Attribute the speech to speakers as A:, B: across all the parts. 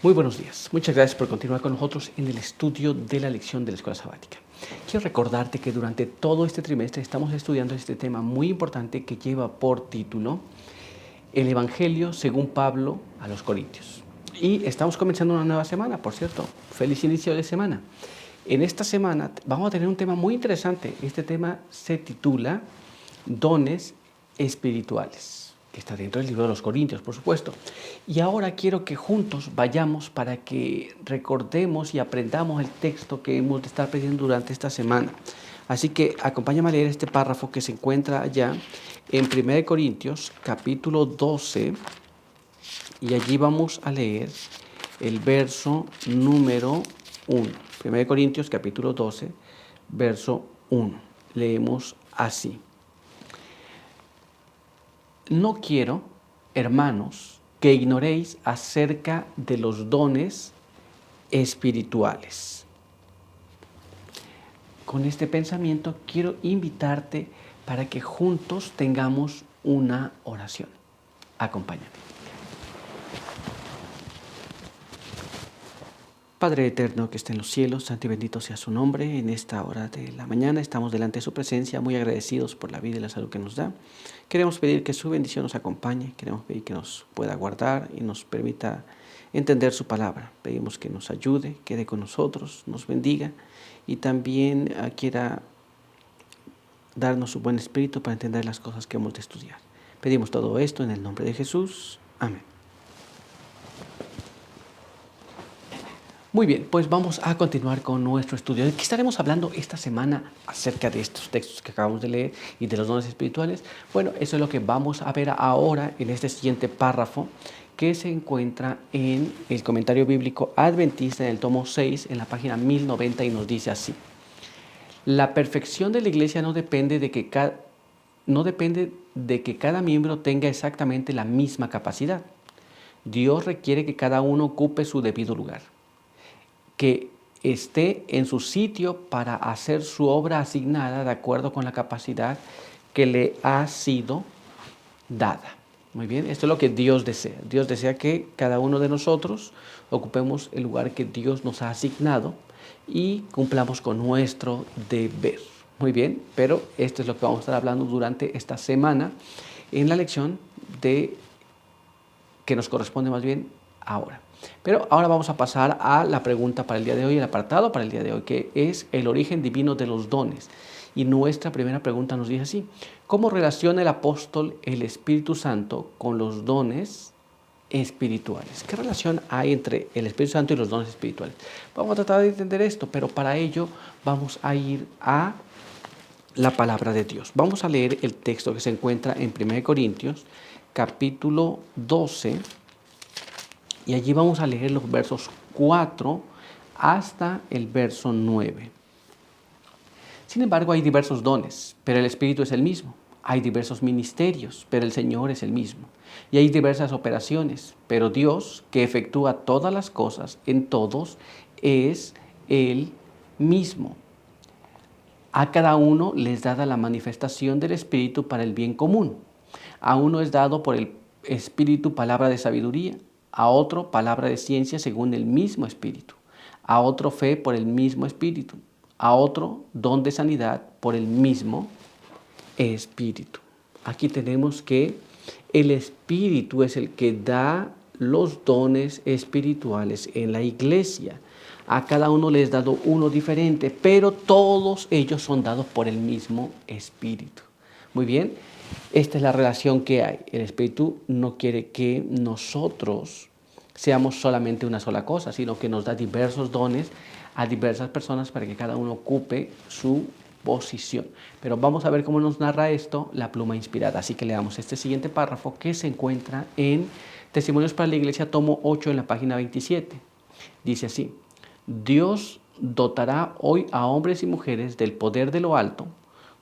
A: Muy buenos días. Muchas gracias por continuar con nosotros en el estudio de la lección de la Escuela Sabática. Quiero recordarte que durante todo este trimestre estamos estudiando este tema muy importante que lleva por título El Evangelio según Pablo a los Corintios. Y estamos comenzando una nueva semana, por cierto. Feliz inicio de semana. En esta semana vamos a tener un tema muy interesante. Este tema se titula Dones espirituales, que está dentro del libro de los Corintios, por supuesto. Y ahora quiero que juntos vayamos para que recordemos y aprendamos el texto que hemos de estar aprendiendo durante esta semana. Así que acompáñame a leer este párrafo que se encuentra allá en 1 Corintios, capítulo 12, y allí vamos a leer el verso número 1. 1 Corintios, capítulo 12, verso 1. Leemos así. No quiero, hermanos, que ignoréis acerca de los dones espirituales. Con este pensamiento quiero invitarte para que juntos tengamos una oración. Acompáñame. Padre eterno que está en los cielos, santo y bendito sea su nombre. En esta hora de la mañana estamos delante de su presencia, muy agradecidos por la vida y la salud que nos da. Queremos pedir que su bendición nos acompañe, queremos pedir que nos pueda guardar y nos permita entender su palabra. Pedimos que nos ayude, quede con nosotros, nos bendiga y también quiera darnos su buen espíritu para entender las cosas que hemos de estudiar. Pedimos todo esto en el nombre de Jesús. Amén. Muy bien, pues vamos a continuar con nuestro estudio. ¿De qué estaremos hablando esta semana acerca de estos textos que acabamos de leer y de los dones espirituales? Bueno, eso es lo que vamos a ver ahora en este siguiente párrafo que se encuentra en el comentario bíblico adventista en el tomo 6, en la página 1090, y nos dice así. La perfección de la iglesia no depende de que cada miembro tenga exactamente la misma capacidad. Dios requiere que cada uno ocupe su debido lugar, que esté en su sitio para hacer su obra asignada de acuerdo con la capacidad que le ha sido dada. Muy bien, esto es lo que Dios desea. Dios desea que cada uno de nosotros ocupemos el lugar que Dios nos ha asignado y cumplamos con nuestro deber. Muy bien, pero esto es lo que vamos a estar hablando durante esta semana en la lección que nos corresponde más bien ahora. Pero ahora vamos a pasar a la pregunta para el día de hoy, el apartado para el día de hoy, que es el origen divino de los dones. Y nuestra primera pregunta nos dice así: ¿cómo relaciona el apóstol el Espíritu Santo con los dones espirituales? ¿Qué relación hay entre el Espíritu Santo y los dones espirituales? Vamos a tratar de entender esto, pero para ello vamos a ir a la palabra de Dios. Vamos a leer el texto que se encuentra en 1 Corintios, capítulo 12, y allí vamos a leer los versos 4 hasta el verso 9. Sin embargo, hay diversos dones, pero el Espíritu es el mismo. Hay diversos ministerios, pero el Señor es el mismo. Y hay diversas operaciones, pero Dios, que efectúa todas las cosas en todos, es el mismo. A cada uno les dada la manifestación del Espíritu para el bien común. A uno es dado por el Espíritu palabra de sabiduría, a otro palabra de ciencia según el mismo Espíritu, a otro fe por el mismo Espíritu, a otro don de sanidad por el mismo Espíritu. Aquí tenemos que el Espíritu es el que da los dones espirituales en la iglesia. A cada uno le es dado uno diferente, pero todos ellos son dados por el mismo Espíritu. Muy bien, esta es la relación que hay. El Espíritu no quiere que nosotros seamos solamente una sola cosa, sino que nos da diversos dones a diversas personas para que cada uno ocupe su posición. Pero vamos a ver cómo nos narra esto la pluma inspirada. Así que leamos este siguiente párrafo que se encuentra en Testimonios para la Iglesia, tomo 8, en la página 27. Dice así: Dios dotará hoy a hombres y mujeres del poder de lo alto,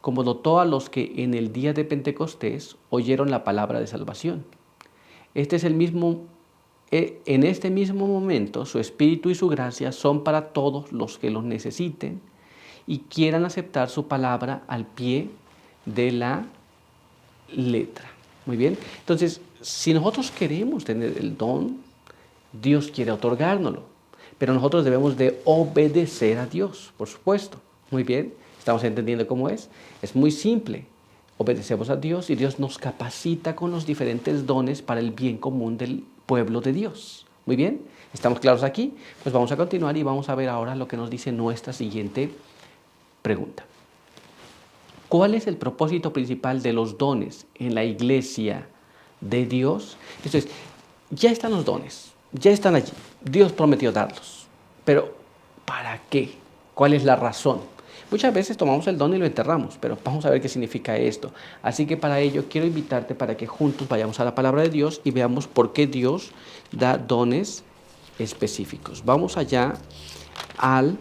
A: como dotó a los que en el día de Pentecostés oyeron la palabra de salvación. En este mismo momento, su espíritu y su gracia son para todos los que los necesiten y quieran aceptar su palabra al pie de la letra. Muy bien, entonces, si nosotros queremos tener el don Dios quiere otorgárnoslo, pero nosotros debemos de obedecer a Dios, por supuesto. Muy bien, ¿estamos entendiendo cómo es? Es muy simple. Obedecemos a Dios y Dios nos capacita con los diferentes dones para el bien común del pueblo de Dios. Muy bien, ¿estamos claros aquí? Pues vamos a continuar y vamos a ver ahora lo que nos dice nuestra siguiente pregunta. ¿Cuál es el propósito principal de los dones en la iglesia de Dios? Entonces, ya están los dones, ya están allí. Dios prometió darlos. Pero, ¿para qué? ¿Cuál es la razón? Muchas veces tomamos el don y lo enterramos, pero vamos a ver qué significa esto. Así que para ello quiero invitarte para que juntos vayamos a la palabra de Dios y veamos por qué Dios da dones específicos. Vamos allá al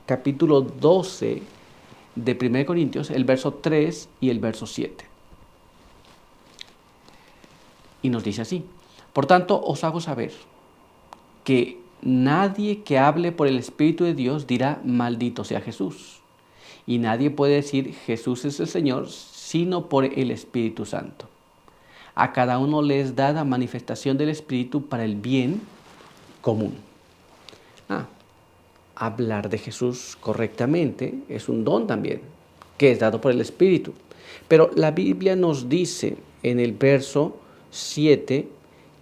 A: capítulo 12 de 1 Corintios, el verso 3 y el verso 7. Y nos dice así: por tanto, os hago saber que nadie que hable por el Espíritu de Dios dirá maldito sea Jesús. Y nadie puede decir Jesús es el Señor sino por el Espíritu Santo. A cada uno le es dada manifestación del Espíritu para el bien común. Hablar de Jesús correctamente es un don también, que es dado por el Espíritu. Pero la Biblia nos dice en el verso 7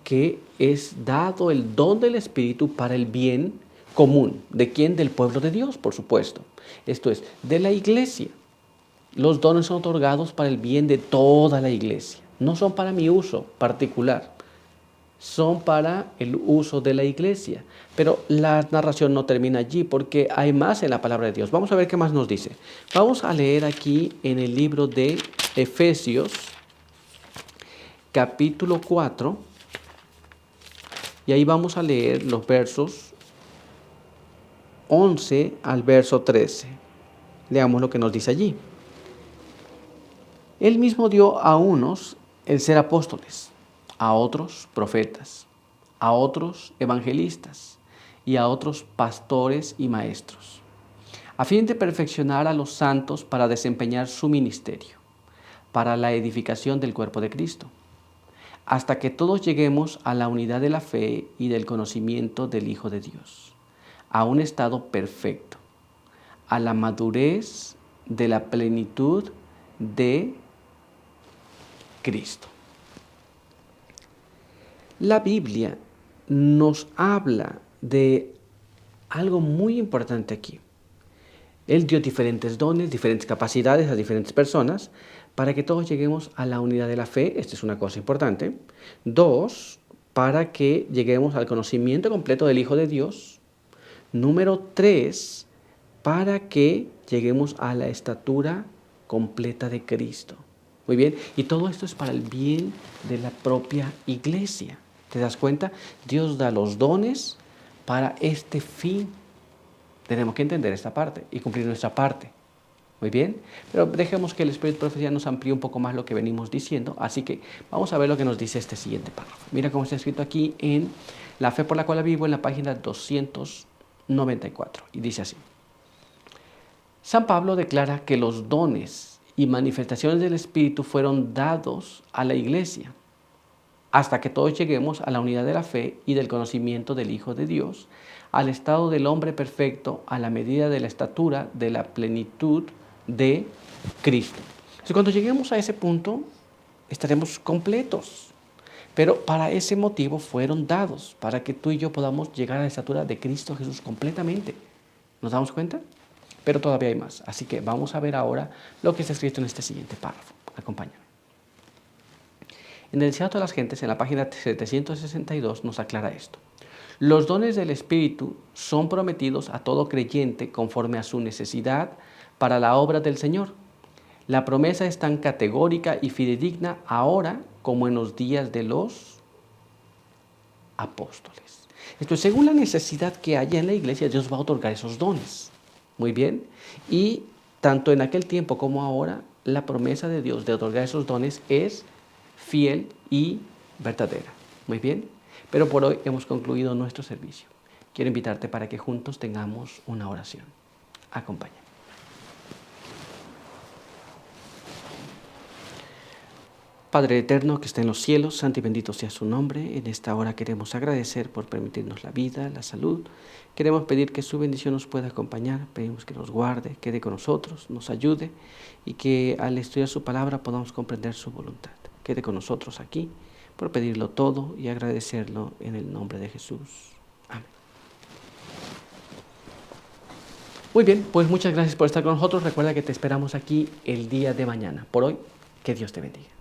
A: que es dado el don del Espíritu para el bien común. ¿De quién? Del pueblo de Dios, por supuesto. Esto es, de la iglesia. Los dones son otorgados para el bien de toda la iglesia. No son para mi uso particular, son para el uso de la iglesia. Pero la narración no termina allí porque hay más en la palabra de Dios. Vamos a ver qué más nos dice. Vamos a leer aquí en el libro de Efesios, capítulo 4, y ahí vamos a leer los versos 11 al verso 13. Leamos lo que nos dice allí. Él mismo dio a unos el ser apóstoles, a otros profetas, a otros evangelistas y a otros pastores y maestros, a fin de perfeccionar a los santos para desempeñar su ministerio, para la edificación del cuerpo de Cristo, hasta que todos lleguemos a la unidad de la fe y del conocimiento del Hijo de Dios, a un estado perfecto, a la madurez de la plenitud de Cristo. La Biblia nos habla de algo muy importante aquí. Él dio diferentes dones, diferentes capacidades a diferentes personas para que todos lleguemos a la unidad de la fe. Esta es una cosa importante. 2, para que lleguemos al conocimiento completo del Hijo de Dios. Número 3, para que lleguemos a la estatura completa de Cristo. Muy bien, y todo esto es para el bien de la propia iglesia. ¿Te das cuenta? Dios da los dones para este fin. Tenemos que entender esta parte y cumplir nuestra parte. Muy bien, pero dejemos que el Espíritu de Profecía nos amplíe un poco más lo que venimos diciendo. Así que vamos a ver lo que nos dice este siguiente párrafo. Mira cómo está escrito aquí en La Fe por la cual vivo, en la página 294. Y dice así: San Pablo declara que los dones y manifestaciones del Espíritu fueron dados a la iglesia hasta que todos lleguemos a la unidad de la fe y del conocimiento del Hijo de Dios, al estado del hombre perfecto, a la medida de la estatura de la plenitud de Cristo. Entonces, cuando lleguemos a ese punto, estaremos completos. Pero para ese motivo fueron dados, para que tú y yo podamos llegar a la estatura de Cristo Jesús completamente. ¿Nos damos cuenta? Pero todavía hay más. Así que vamos a ver ahora lo que está escrito en este siguiente párrafo. Acompáñame. En el Deseado de las Gentes, en la página 762, nos aclara esto. Los dones del Espíritu son prometidos a todo creyente conforme a su necesidad para la obra del Señor. La promesa es tan categórica y fidedigna ahora como en los días de los apóstoles. Entonces, según la necesidad que haya en la iglesia, Dios va a otorgar esos dones. Muy bien. Y tanto en aquel tiempo como ahora, la promesa de Dios de otorgar esos dones es fiel y verdadera. Muy bien, pero por hoy hemos concluido nuestro servicio. Quiero invitarte para que juntos tengamos una oración. Acompáñame. Padre eterno que está en los cielos, santo y bendito sea su nombre. En esta hora queremos agradecer por permitirnos la vida, la salud. Queremos pedir que su bendición nos pueda acompañar. Pedimos que nos guarde, quede con nosotros, nos ayude y que al estudiar su palabra podamos comprender su voluntad. Quede con nosotros aquí por pedirlo todo y agradecerlo en el nombre de Jesús. Amén. Muy bien, pues muchas gracias por estar con nosotros. Recuerda que te esperamos aquí el día de mañana. Por hoy, que Dios te bendiga.